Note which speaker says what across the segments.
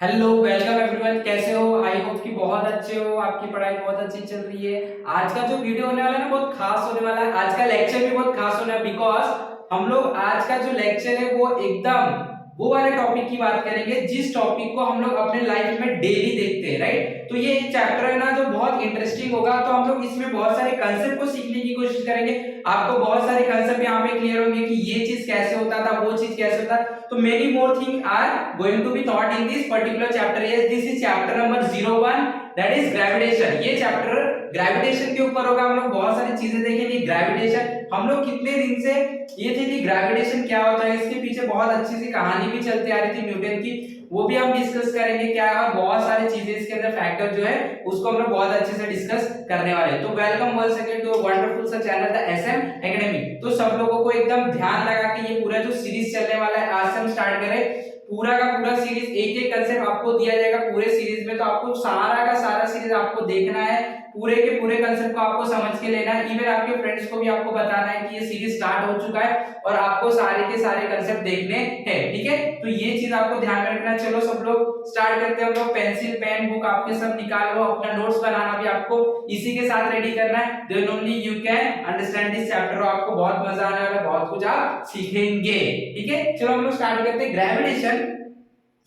Speaker 1: Hello welcome everyone, कैसे हो? I hope कि बहुत अच्छे हो, आपकी पढ़ाई बहुत अच्छी चल रही है। आज का जो वीडियो होने वाला है ना, बहुत खास होने वाला है। आज का लेक्चर भी बहुत खास होने वाला है बिकॉज हम लोग आज का जो लेक्चर है वो एकदम वो वाले टॉपिक की बात करेंगे जिस टॉपिक को हम लोग अपने लाइफ में डेली देखते हैं, राइट? तो ये एक चैप्टर है ना जो बहुत इंटरेस्टिंग होगा। तो हम लोग इसमें बहुत सारे कंसेप्ट को सीखने की कोशिश करेंगे। आपको बहुत सारे कंसेप्ट यहाँ पे क्लियर होंगे कि ये चीज कैसे होता था, वो चीज कैसे होता था। So many more things are going to be taught in this particular chapter. Yes, this is chapter number 01, that is gravitation. ये चैप्टर ग्रेविटेशन के ऊपर होगा। हम लोग बहुत सारी चीजें देखेंगे। ग्रेविटेशन हम लोग कितने दिन से ये थे कि ग्रेविटेशन क्या होता है, इसके पीछे बहुत अच्छी सी कहानी भी चलती आ रही थी न्यूटन की, वो भी हम डिस्कस करेंगे क्या है। और बहुत सारी चीजें इसके अंदर फैक्टर जो है उसको हम लोग बहुत अच्छे से डिस्कस करने वाले हैं। तो welcome once again to wonderful सा चैनल द एसएम एकेडमी। तो सब लोगों को एकदम ध्यान लगा के ये पूरा जो सीरीज चलने वाला है आज से हम स्टार्ट करें। पूरा का पूरा सीरीज एक एक कंसेप्ट आपको दिया जाएगा पूरे सीरीज में। तो आपको सारा का सारा सीरीज आपको देखना है, पूरे के पूरे कंसेप्ट को आपको समझ के लेना है। इवन आपके फ्रेंड्स को भी आपको बताना है कि ये सीरीज स्टार्ट हो चुका है और आपको सारे के सारे कंसेप्ट देखने हैं, ठीक है? तो ये चीज आपको ध्यान में रखना। चलो सब लोग स्टार्ट करते हैं। हम लोग पेंसिल पेन बुक आपके सब निकाल लो, अपना नोट्स बनाना भी आपको इसी के साथ रेडी करना है। Then only you can understand this chapter. आपको बहुत मजा आने वाला है, बहुत कुछ आप सीखेंगे, ठीक है? चलो हम लोग स्टार्ट करते हैं। ग्रेविटेशन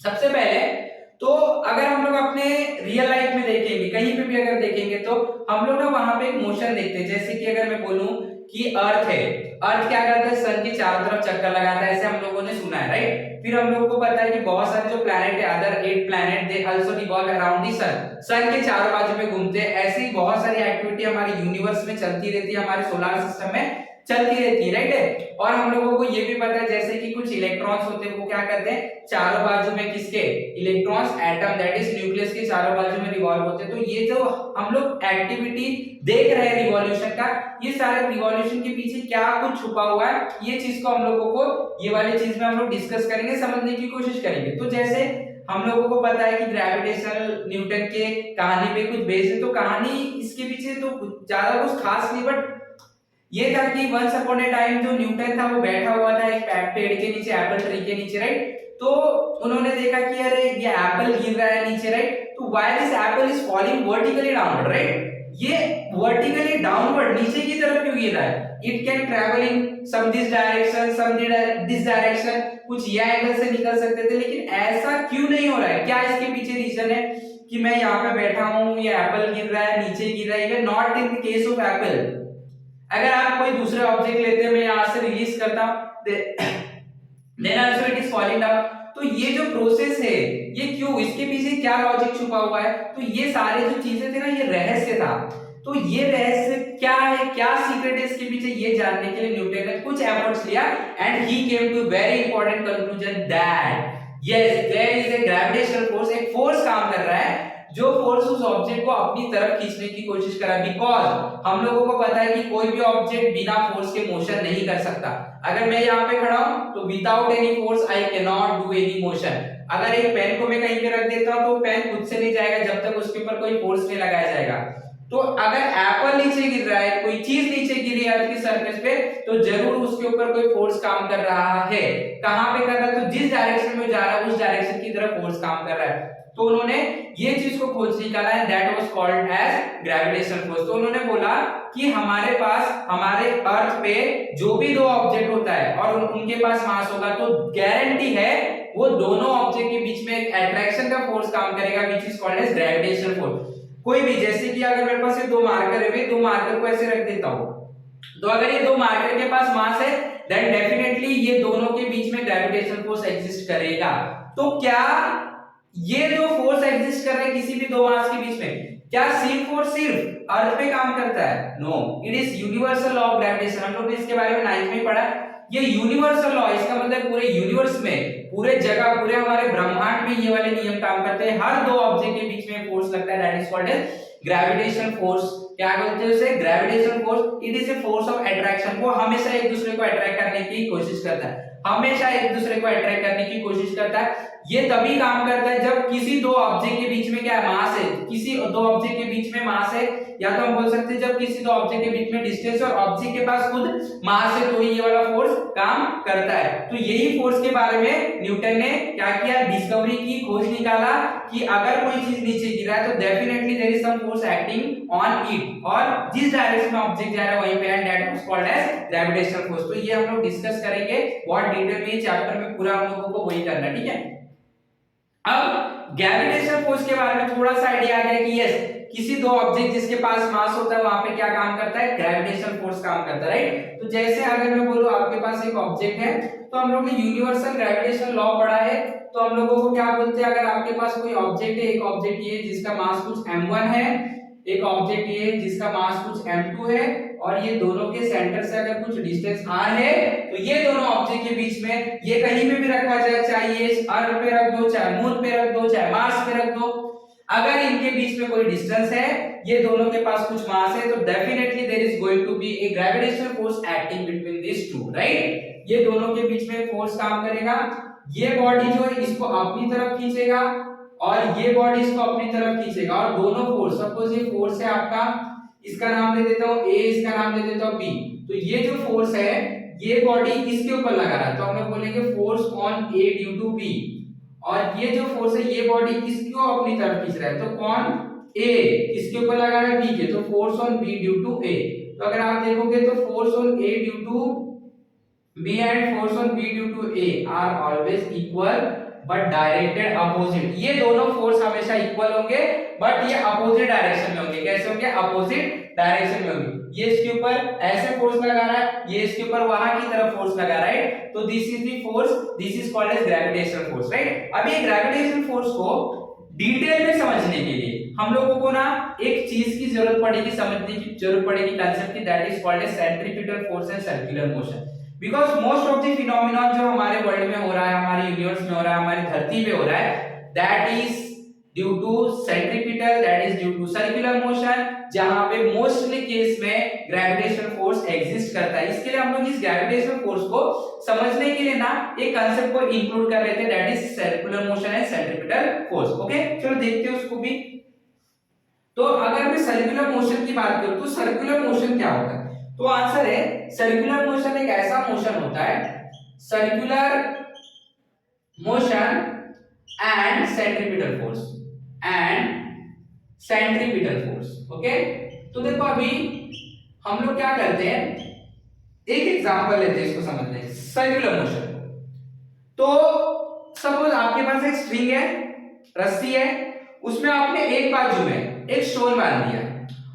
Speaker 1: सबसे पहले तो अगर हम लोग अपने रियल लाइफ में देखेंगे, कहीं पे भी अगर देखेंगे तो हम लोग ना वहां पे एक मोशन देखते हैं। जैसे कि अगर मैं बोलूं कि अर्थ है, अर्थ क्या करता है? सन के चारों तरफ चक्कर लगाता है, ऐसे हम लोगों ने सुना है, राइट? फिर हम लोग को पता है कि बहुत सारे जो प्लैनेट है, other 8 planet, they also revolve around the sun, sun के चारों बाजू में घूमते हैं। ऐसी ही बहुत सारी एक्टिविटी हमारे यूनिवर्स में चलती रहती है, हमारे सोलर सिस्टम में चलती रहती है, राइट है? और हम लोगों को ये भी पता है जैसे कि कुछ इलेक्ट्रॉन्स होते हैं वो क्या करते हैं, चारों बाजू में किसके, electrons atom that is nucleus के चारों बाजू में रिवॉल्व होते हैं। तो ये जो हम लोग एक्टिविटी देख रहे हैं रिवॉल्यूशन का, ये सारे रिवॉल्यूशन के पीछे क्या कुछ छुपा हुआ है, ये चीज को हम लोगों को ये वाली चीज में हम लोग डिस्कस करेंगे, समझने की कोशिश करेंगे। तो जैसे हम लोगों को पता है कि ग्रेविटेशनल न्यूटन के कहानी पे कुछ बेस्ड है। तो कहानी इसके पीछे तो ज्यादा कुछ खास नहीं, बट ये था कि वंस अपॉन ए टाइम जो न्यूटन था वो बैठा हुआ था एक पेड़ के नीचे, एप्पल ट्री के नीचे, राइट? तो उन्होंने देखा कि अरे ये एप्पल गिर रहा है नीचे, राइट? तो why this apple is falling vertically downward, right? ये वर्टिकली डाउनवर्ड नीचे की तरफ क्यों गिर रहा है? It can travel in some this direction, some this direction, कुछ ये एंगल से निकल सकते थे, लेकिन ऐसा क्यों नहीं हो रहा है? क्या इसके पीछे रीजन है कि मैं यहाँ पे बैठा हूँ, ये एप्पल गिर रहा है, नीचे गिर रहा है? Not in the case of Apple. अगर आप कोई दूसरे ऑब्जेक्ट लेते हैं, मैं यहां से रिलीज करता हूं, then also it is falling down. तो ये जो प्रोसेस है ये क्यों, इसके पीछे क्या लॉजिक छुपा हुआ है? तो ये सारे जो चीजें थे ना, ये रहस्य था। तो ये रहस्य क्या है, क्या सीक्रेट है इसके पीछे, ये जानने के लिए न्यूटन ने कुछ एफर्ट्स लिया and he came to very important conclusion that yes there is a gravitational force. एक फोर्स काम कर रहा है जो फोर्स उस ऑब्जेक्ट को अपनी तरफ खींचने की कोशिश कर रहा है। बिकॉज हम लोगों को पता है कि कोई भी ऑब्जेक्ट बिना फोर्स के मोशन नहीं कर सकता। अगर मैं यहाँ पे खड़ा हूं तो without any force I can not do any motion. अगर एक पेन को मैं कहीं पे रख देता हूं तो पेन खुद से नहीं जाएगा जब तक उसके ऊपर कोई फोर्स नहीं लगाया जाएगा। तो अगर एप्पल नीचे गिर रहा है, कोई चीज नीचे गिरी है अर्थ की सरफेस पे, तो जरूर उसके ऊपर कोई फोर्स काम कर रहा है। कहां पे कर रहा है? तो जिस डायरेक्शन में जा रहा है उस डायरेक्शन की तरफ फोर्स काम कर रहा है। तो उन्होंने ये चीज को खोज निकाला है, that was called as gravitational force. तो उन्होंने बोला कि हमारे पास, हमारे अर्थ पे जो भी दो ऑब्जेक्ट होता है और उनके पास मास होगा, तो गारंटी है वो दोनों ऑब्जेक्ट के बीच में एक अट्रैक्शन का फोर्स काम करेगा which is called as gravitational force. कोई भी, जैसे कि अगर मेरे पास ये दो मार्कर है, मैं दो मार्कर को ऐसे रख देता हूं, तो अगर ये दो मार्कर के पास मास है देन डेफिनेटली ये दोनों के बीच में ग्रेविटेशनल फोर्स एग्जिस्ट करेगा। तो क्या ये जो फोर्स एग्जिस्ट कर रहे हैं किसी भी दो मास के बीच में, क्या सिर्फ और सिर्फ अर्थ पे काम करता है? No, it is universal law of gravitation. हम लोग ने इसके बारे में 9th में पढ़ा। ये यूनिवर्सल लॉ, इसका मतलब पूरे यूनिवर्स में, पूरे जगह, पूरे हमारे ब्रह्मांड में ये वाले नियम काम करते हैं। हर दो ऑब्जेक्ट के बीच में फोर्स लगता है, that is called as gravitational force. क्या बोलते हैं उसे? Gravitational force. It is a force of attraction. वो हमेशा एक दूसरे को अट्रैक्ट करने की कोशिश करता है, हमेशा एक दूसरे को अट्रैक्ट करने की कोशिश करता है। ये तभी काम करता है जब किसी दो ऑब्जेक्ट के बीच में क्या मास है, किसी दो ऑब्जेक्ट के बीच में मास है, या तो हम बोल सकते हैं जब किसी दो ऑब्जेक्ट के बीच में डिस्टेंस और ऑब्जेक्ट के पास खुद मास है, तो ये वाला फोर्स काम करता है। तो यही फोर्स के बारे में न्यूटन ने क्या किया, डिस्कवरी की, खोज निकाला कि अगर कोई चीज नीचे गिरा है तो definitely there is some force acting on it, और जिस डायरेक्शन में ऑब्जेक्ट जा रहा है वहीं पे, and that is called as gravitational force. तो ये हम लोग डिस्कस करेंगे बहुत डिटेल में, चैप्टर में पूरा हम लोगों को वही करना है, ठीक है। अब ग्रेविटेशनल फोर्स के बारे में थोड़ा सा आइडिया आ गया कि यस, किसी दो ऑब्जेक्ट जिसके पास मास होता है वहां पे क्या काम करता है, ग्रेविटेशनल फोर्स काम करता है, राइट। तो जैसे अगर मैं बोलूं आपके पास एक ऑब्जेक्ट है, तो हम लोग ने यूनिवर्सल ग्रेविटेशनल लॉ पढ़ा है, तो हम लोगों को क्या बोलते हैं, अगर आपके पास कोई ऑब्जेक्ट है, एक ऑब्जेक्ट ये जिसका मास कुछ m1 है, एक ऑब्जेक्ट ये जिसका मास कुछ m2 है, और ये दोनों के सेंटर से अगर कुछ डिस्टेंस r है, तो ये दोनों ऑब्जेक्ट के बीच में ये कहीं पे भी रखा जाए, चाहे ये अर्थ पे रख दो, चाहे मून पे रख दो, चाहे मार्स पे रख दो, अगर इनके बीच में कोई डिस्टेंस है, ये दोनों के पास कुछ मास है, तो definitely there is going to be a gravitational force acting between this two, right. ये दोनों के बीच में फोर्स काम करेगा, ये बॉडी जो है इसको अपनी तरफ खींचेगा और ये बॉडी इसको अपनी तरफ खींचेगा, और दोनों फोर्स, सपोज ये फोर्स है आपका, इसका नाम दे देता हूं ए, इसका नाम दे देता हूं बी, तो ये जो फोर्स है ये बॉडी इसके ऊपर लगा रहा है, तो हम लोग बोलेंगे force on A due to B, और ये जो फोर्स है ये बॉडी किसको अपनी तरफ खींच रहा है, तो कौन, ए किसके ऊपर लगा रहा है, बी के, तो force on B due to A. तो अगर आप देखोगे तो force on A due to B and force on B due to A are always equal but directed opposite. ये दोनों फोर्स हमेशा इक्वल होंगे बट ये अपोजिट डायरेक्शन में होंगे। कैसे होंगे, अपोजिट डायरेक्शन में होंगे। ये इसके ऊपर ऐसे फोर्स लगा रहा है, ये इसके ऊपर वहां की तरफ फोर्स लगा रहा है, तो this is the force, this is called as gravitational force, right. अब ये ग्रेविटेशनल फोर्स को डिटेल में समझने के लिए हम लोगों को ना एक चीज की जरूरत पड़ेगी, समझने की जरूरत पड़ेगी, कांसेप्ट की, that is called as centripetal force and circular motion. Because most of the phenomenon जो हमारे वर्ल्ड में हो रहा है, हमारे यूनिवर्स में हो रहा है, हमारी धरती पे हो रहा है, that is due to centripetal, that is due to circular motion, जहां पे मोस्टली केस में ग्रेविटेशनल फोर्स एग्जिस्ट करता है। इसके लिए हम लोग इस ग्रेविटेशनल फोर्स को समझने के लिए ना एक कांसेप्ट को इंक्लूड कर लेते हैं, that is circular motion and centripetal force. Okay, चलो देखते हैं उसको भी। तो अगर मैं सर्कुलर मोशन की बात करूं तो सर्कुलर मोशन क्या होता है, तो आंसर है सर्कुलर मोशन एक ऐसा मोशन होता है, circular motion and centripetal force, and centripetal force. Okay, तो देखो अभी हम लोग क्या करते हैं, एक एग्जांपल लेते हैं इसको समझने, सर्कुलर मोशन। तो सपोज आपके पास एक स्ट्रिंग है, रस्सी है, उसमें आपने एक बाजू में एक स्टोन बांध दिया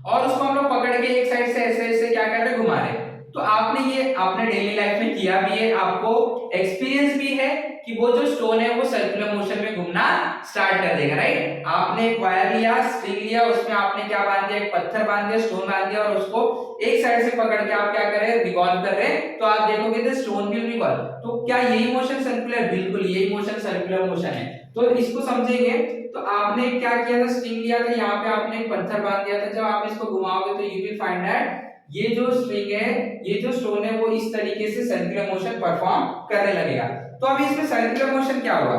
Speaker 1: और उसको हम लोग पकड़ के एक साइड से ऐसे ऐसे क्या कर रहे, घुमा रहे। तो आपने ये अपने डेली लाइफ में किया भी है, आपको एक्सपीरियंस भी है कि वो जो स्टोन है वो सर्कुलर मोशन में घूमना स्टार्ट कर देगा, राइट। आपने एक वायर लिया, स्ट्रिंग लिया, उसमें आपने क्या बांध दिया, एक पत्थर बांध दिया, स्टोन बांध दिया, और उसको एक साइड से पकड़ के आप क्या कर रहे हैं, रिवॉल्व कर रहे हैं, तो आप देखोगे तो स्टोन विल रिवॉल्व। तो क्या यही मोशन सर्कुलर, बिल्कुल यही मोशन सर्कुलर मोशन है। तो इसको समझेंगे, तो आपने क्या किया था, स्ट्रिंग लिया था, यहाँ पे आपने एक पत्थर बांध दिया था, जब आप इसको घुमाओगे तो यू विल फाइंड दैट ये जो स्ट्रिंग है, ये जो स्टोन है, वो इस तरीके से सर्कुलर मोशन परफॉर्म करने लगेगा। तो अभी इसमें सर्कुलर मोशन क्या हुआ,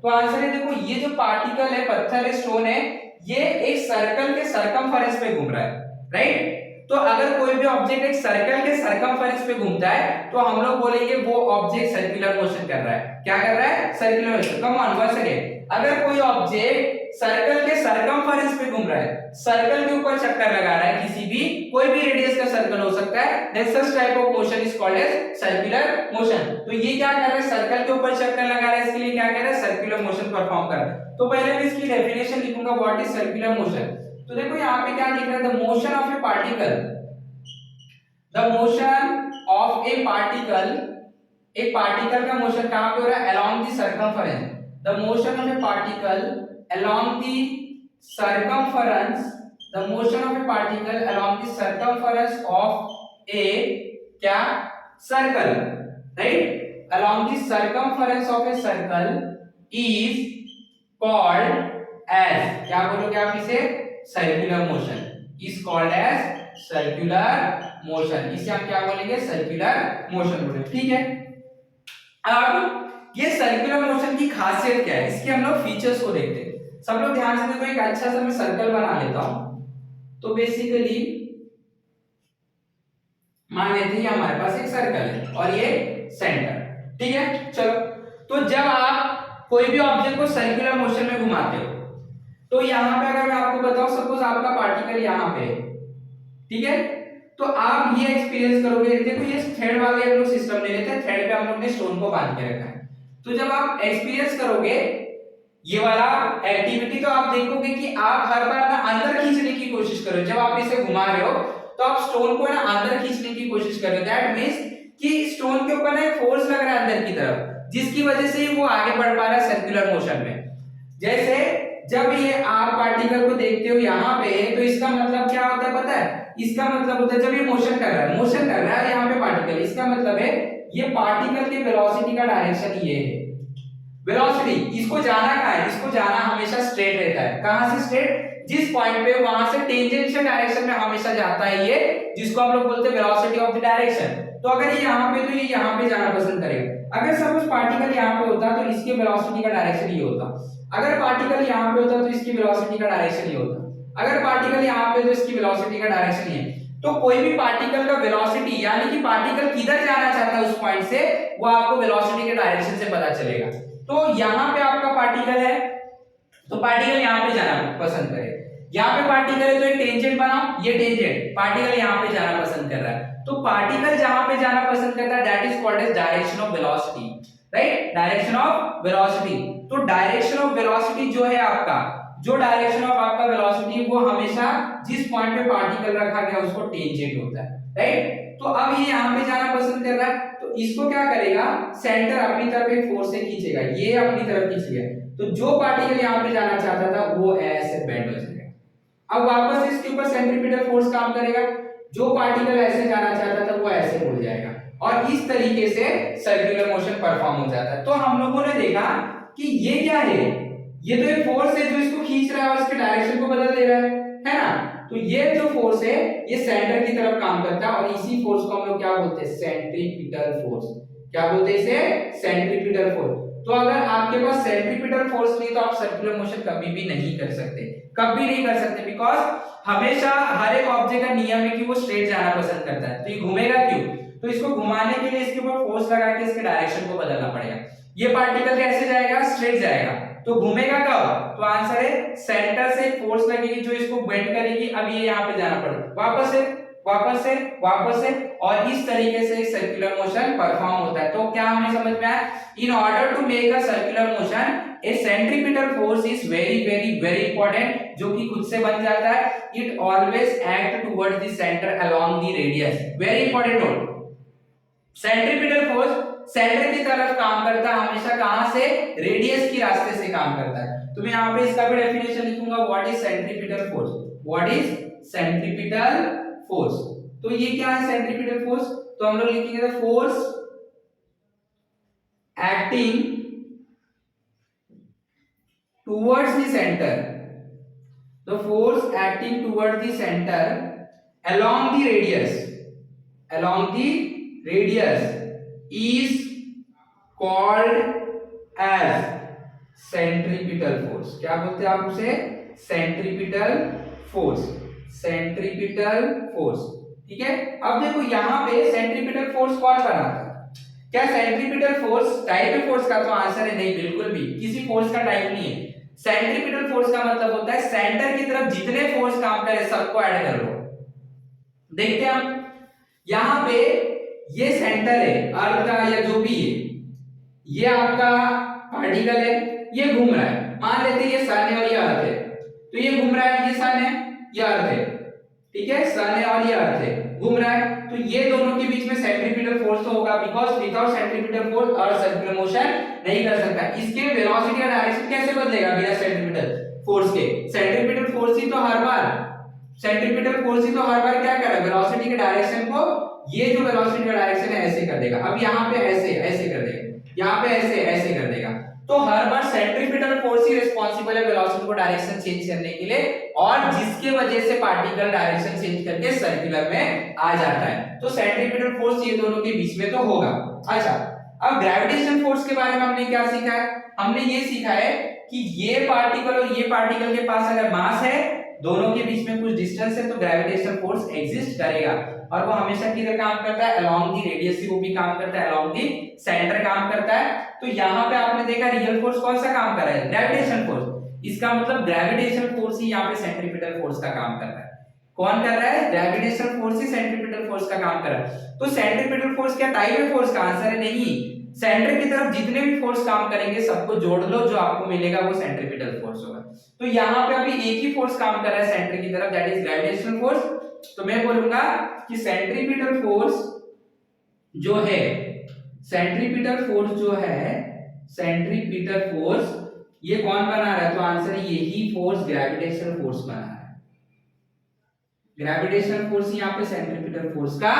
Speaker 1: तो आंसर है देखो, ये जो पार्टिकल है, पत्थर है, स्टोन है, ये एक सर्कल के सरकमफेरेंस पे घूम रहा है, राइट। तो अगर कोई भी ऑब्जेक्ट एक सर्कल के सरकमफेरेंस पे घूमता है तो हम लोग बोलेंगे वो ऑब्जेक्ट सर्कुलर मोशन कर रहा है। क्या कर रहा है, circular motion. Come on once again, अगर कोई ऑब्जेक्ट सर्कल के सरकमफेरेंस पे घूम रहा है, सर्कल के ऊपर चक्कर लगा रहा है, किसी भी कोई भी रेडियस का सर्कल हो सकता है, then such type of motion is called as circular motion. तो ये क्या कर रहा है, सर्कल के ऊपर चक्कर लगा रहा है, इसके लिए क्या कर रहा है, सर्कुलर मोशन परफॉर्म कर रहा है। तो पहले मैं इसकी डेफिनेशन लिखूंगा, व्हाट इज सर्कुलर मोशन। तो देखो यहाँ पे क्या लिख रहा है, the motion of a particle, the motion of a particle, एक पार्टिकल का मोशन कहां पे हो रहा है, along the circumference, the motion of a particle along the circumference, the motion of a particle along the circumference of a क्या, circle, right, along the circumference of a circle is called as, क्या बोलोगे आप इसे, circular motion, is called as circular motion. इसे हम क्या बोलेंगे, circular motion बोलेंगे, ठीक है। अब ये सर्कुलर मोशन की खासियत क्या है, इसके हम लोग फीचर्स को देखते हैं। सब लोग ध्यान से देखो, एक अच्छा सा मैं सर्कल बना लेता हूं। तो बेसिकली मान लेते हैं हमारे पास एक सर्कल है और ये सेंटर, ठीक है। चलो, तो जब आप कोई भी ऑब्जेक्ट को सर्कुलर मोशन में घुमाते हो, तो यहाँ पे अगर मैं आपको बताऊं सपोज आपका पार्टिकल यहाँ पे, ठीक है, तो आप ये एक्सपीरियंस करोगे, देखो ये थ्रेड वाले हम लोग सिस्टम ले लेते हैं, थ्रेड पे हम लोग ने स्टोन को बांध के रखा है, तो जब आप एक्सपीरियंस करोगे ये वाला एक्टिविटी, तो आप देखोगे कि आप हर बार ना अंदर खींचने की कोशिश करो, जब आप इसे घुमा रहे हो तो आप स्टोन को ना अंदर खींचने की कोशिश कर रहे हो, दैट मींस कि स्टोन के ऊपर ना एक फोर्स लग रहा है अंदर की तरफ, जिसकी वजह से वो आगे बढ़ पा रहा है सर्कुलर मोशन में। जैसे जब ये आप पार्टिकल को देखते हो यहाँ पे, तो इसका मतलब क्या होता है पता है, इसका मतलब होता है जब ये मोशन कर रहा है, मोशन कर रहा है यहाँ पे पार्टिकल, इसका मतलब है ये पार्टिकल के वेलोसिटी का डायरेक्शन ये है, वेलोसिटी, इसको जाना कहाँ है, इसको जाना हमेशा स्ट्रेट रहता है, कहां से स्ट्रेट, जिस पॉइंट पे वहां से टेंजेंशियल डायरेक्शन में हमेशा जाता है ये, जिसको हम लोग बोलते हैं वेलोसिटी ऑफ द डायरेक्शन। तो अगर ये यहाँ पे, तो ये यहाँ पे जाना पसंद करेगा, अगर सपोज पार्टिकल यहाँ पे होता तो इसके वेलोसिटी का डायरेक्शन ये होता, अगर पार्टिकल यहाँ पे होता तो इसकी वेलोसिटी का डायरेक्शन ये होता, अगर पार्टिकल यहाँ पे तो इसकी वेलोसिटी का डायरेक्शन ये। तो कोई भी पार्टिकल का वेलोसिटी, यानी कि पार्टिकल किधर जाना चाहता है उस पॉइंट से, वो आपको वेलोसिटी के डायरेक्शन से पता चलेगा। तो यहाँ पे आपका पार्टिकल है, तो पार्टिकल यहाँ पे जाना पसंद करे, यहाँ पे पार्टिकल है तो एक टेंजेंट बनाओ, ये टेंजेंट, पार्टिकल यहाँ पे जाना पसंद कर रहा है, तो पार्टिकल जहां पे जाना पसंद करता है that is called as direction of velocity, right, direction of velocity. तो डायरेक्शन ऑफ वेलोसिटी जो है आपका, जो डायरेक्शन ऑफ आपका वेलोसिटी वो हमेशा जिस पॉइंट पे पार्टिकल रखा गया उसको टेंजेंट होता है, राइट। तो अब ये यहाँ पे जाना पसंद कर रहा है, तो इसको क्या करेगा, सेंटर अपनी तरफ एक फोर्स से खींचेगा, ये अपनी तरफ खींच लिया, तो जो पार्टिकल यहाँ पे जाना चाहता था वो ऐसे बेंड हो जाएगा, अब वापस इसके ऊपर सेंट्रीपिटल फोर्स काम करेगा, जो पार्टिकल ऐसे जाना चाहता था वो ऐसे मुड़ जाएगा, और इस तरीके से सर्कुलर मोशन परफॉर्म हो जाता है। तो हम लोगों ने देखा कि ये क्या है, ये तो एक फोर्स है जो इसको खींच रहा है और इसके डायरेक्शन को बदल दे रहा है ना, तो ये जो फोर्स है ये सेंटर की तरफ काम करता है, और इसी फोर्स को हम लोग क्या बोलते हैं, सेंट्रीपिटल फोर्स, क्या बोलते हैं इसे, सेंट्रीपिटल फोर्स। तो अगर आपके पास सेंट्रीपिटल फोर्स नहीं तो आप सर्कुलर मोशन कभी भी नहीं कर सकते, कभी नहीं कर सकते, बिकॉज हमेशा हर एक ऑब्जेक्ट का नियम है कि वो स्ट्रेट जाना पसंद करता है, तो ये घूमेगा क्यों, तो इसको घुमाने के लिए इसके ऊपर फोर्स लगा के इसके डायरेक्शन को बदलना पड़ेगा। ये पार्टिकल कैसे जाएगा, स्ट्रेट जाएगा, तो घूमेगा कब, तो आंसर है सेंटर से फोर्स लगेगी जो इसको बेंड करेगी, अब ये यहाँ पे जाना पड़ेगा, वापस से वापस से वापस से, और इस तरीके से सर्कुलर मोशन परफॉर्म होता है। तो क्या हमें समझ में आया, in order to make a circular motion a centripetal force is very very very important, जो कि खुद से बन जाता है, it always act towards the centre along the radius, very important note, centripetal force centre की तरफ काम करता है हमेशा, कहां से, रेडियस की रास्ते से काम करता है। तो मैं यहाँ पे इसका भी डेफिनेशन लिखूंगा, what is centripetal force, what is centripetal force. तो ये क्या है सेंट्रीपिटल फोर्स, तो हम लोग लिखेंगे the force acting towards the centre, the force acting towards the centre along the radius, along the radius is called as centripetal force। क्या बोलते हैं आप उसे, सेंट्रीपिटल फोर्स, सेंट्रीपिटल फोर्स, ठीक है। अब देखो यहाँ पे सेंट्रीपिटल फोर्स कौन बनाता है, क्या सेंट्रीपिटल फोर्स टाइप है फोर्स का, तो आंसर है नहीं, बिल्कुल भी किसी फोर्स का टाइप नहीं है। सेंट्रीपिटल फोर्स का मतलब होता है सेंटर की तरफ जितने फोर्स काम करे सबको ऐड कर लो। देखते हैं हम, यहाँ पे ये सेंटर है अर्थ का या जो भी है, ये आपका पार्टिकल है, ये घूम रहा है, मान लेते हैं ये सन है और ये अर्थ है, तो ये घूम रहा है, ये सन है ये अर्थ है, ठीक है, सन है और ये अर्थ है, घूम रहा है, तो ये दोनों के बीच में सेंट्रीपिटल फोर्स तो होगा, because without centripetal force earth circular motion नहीं कर सकता। इसके वेलोसिटी का डायरेक्शन कैसे बदलेगा बिना सेंट्रीपिटल फोर्स के, सेंट्रीपिटल फोर्स ही तो हर बार, सेंट्रीपिटल फोर्स ही तो हर बार क्या कर रहा है, वेलोसिटी के डायरेक्शन को, ये जो वेलोसिटी का डायरेक्शन है ऐसे कर देगा, अब यहाँ पे ऐसे ऐसे कर देगा, यहाँ पे ऐसे ऐसे कर देगा, तो हर बार सेंट्रीपिटल फोर्स ही रिस्पांसिबल है वेलोसिटी को डायरेक्शन चेंज करने के लिए, और जिसके वजह से पार्टिकल डायरेक्शन चेंज करके सर्कुलर में आ जाता है। तो सेंट्रीपिटल फोर्स ये दोनों के बीच में तो होगा। अच्छा, अब ग्रेविटेशन फोर्स के बारे में हमने क्या सीखा है, हमने ये सीखा है कि ये पार्टिकल और ये पार्टिकल के पास अगर मास है, दोनों के बीच में कुछ डिस्टेंस है, तो ग्रेविटेशनल फोर्स एग्जिस्ट करेगा और वो हमेशा किधर काम करता है, अलोंग दी रेडियस ही वो भी काम करता है, अलोंग दी सेंटर काम करता है। तो यहाँ पे आपने देखा रियल फोर्स कौन सा काम कर रहा है, ग्रेविटेशनल फोर्स। इसका मतलब ग्रेविटेशनल फोर्स ही यहाँ पे सेंट्रीपिटल फोर्स का काम कर रहा है। कौन कर रहा है, ग्रेविटेशनल फोर्स ही सेंट्रीपिटल फोर्स का काम कर रहा है। तो सेंट्रीपिटल फोर्स क्या टाइप है फोर्स का, आंसर है नहीं। सेंटर की तरफ जितने भी फोर्स काम करेंगे सबको जोड़ लो, जो आपको मिलेगा वो सेंट्रीपिटल फोर्स होगा। तो यहाँ पे अभी एक ही फोर्स काम कर रहा है सेंटर की तरफ, दैट इज ग्रेविटेशनल फोर्स। तो मैं बोलूंगा कि सेंट्रीपिटल फोर्स जो है, सेंट्रीपिटल फोर्स जो है, सेंट्रीपिटल फोर्स ये कौन बना रहा है, तो आंसर है यही फोर्स ग्रेविटेशनल फोर्स बना रहा है। ग्रेविटेशनल फोर्स यहाँ पे सेंट्रीपिटल फोर्स का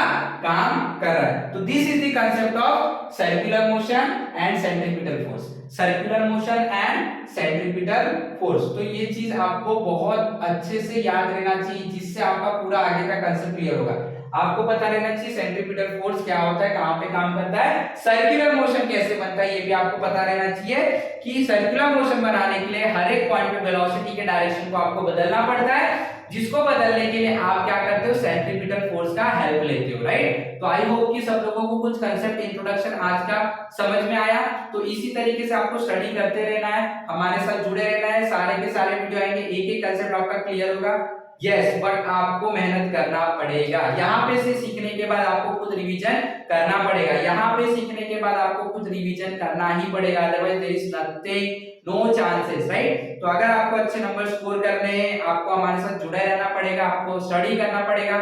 Speaker 1: काम कर रहा है। तो this is the concept of circular motion and centripetal force, circular motion and centripetal force. तो ये चीज आपको बहुत अच्छे से याद रहना चाहिए, जिससे आपका पूरा आगे का कांसेप्ट क्लियर होगा। आपको पता रहना चाहिए सेंट्रीपिटल फोर्स क्या होता है, कहां पे काम करता है, सर्कुलर मोशन कैसे बनता है, ये भी आपको पता रहना चाहिए कि सर्कुलर मोशन बनाने के लिए हर एक पॉइंट पे वेलोसिटी के डायरेक्शन को आपको बदलना पड़ता है, जिसको बदलने के लिए आप क्या करते हो, सेंट्रीपिटल फोर्स का हेल्प लेते हो, राइट। तो आई होप कि सब लोगों को कुछ कंसेप्ट इंट्रोडक्शन आज का समझ में आया। तो इसी तरीके से आपको स्टडी करते रहना है, हमारे साथ जुड़े रहना है, सारे के सारे वीडियो आएंगे, एक एक कंसेप्ट आपका क्लियर होगा। यस, बट आपको मेहनत करना पड़ेगा। यहाँ पे से सीखने के बाद आपको खुद रिवीजन करना पड़ेगा, यहाँ पे सीखने के बाद आपको खुद रिवीजन करना ही पड़ेगा, otherwise there is nothing, no chances, right. तो अगर आपको अच्छे नंबर स्कोर करने हैं, आपको हमारे साथ जुड़े रहना पड़ेगा, आपको स्टडी करना पड़ेगा।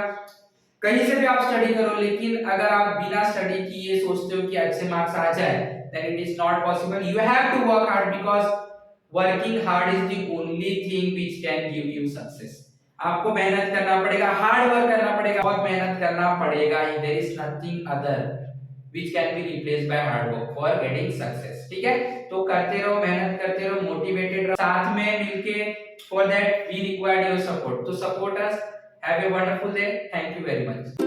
Speaker 1: कहीं से भी आप स्टडी करो, लेकिन अगर आप बिना स्टडी किए सोचते हो कि अच्छे मार्क्स आ जाए, then it is not possible. You have to work hard, because working hard is the only thing which can give you success. आपको मेहनत करना पड़ेगा, हार्ड वर्क करना पड़ेगा, बहुत मेहनत करना पड़ेगा। There is nothing other which can be replaced by hard work for getting success, ठीक है। तो करते रहो, मेहनत करते रहो, मोटिवेटेड रहो, साथ में मिलके, for that we require your support, तो support us, have a wonderful day, thank you very much।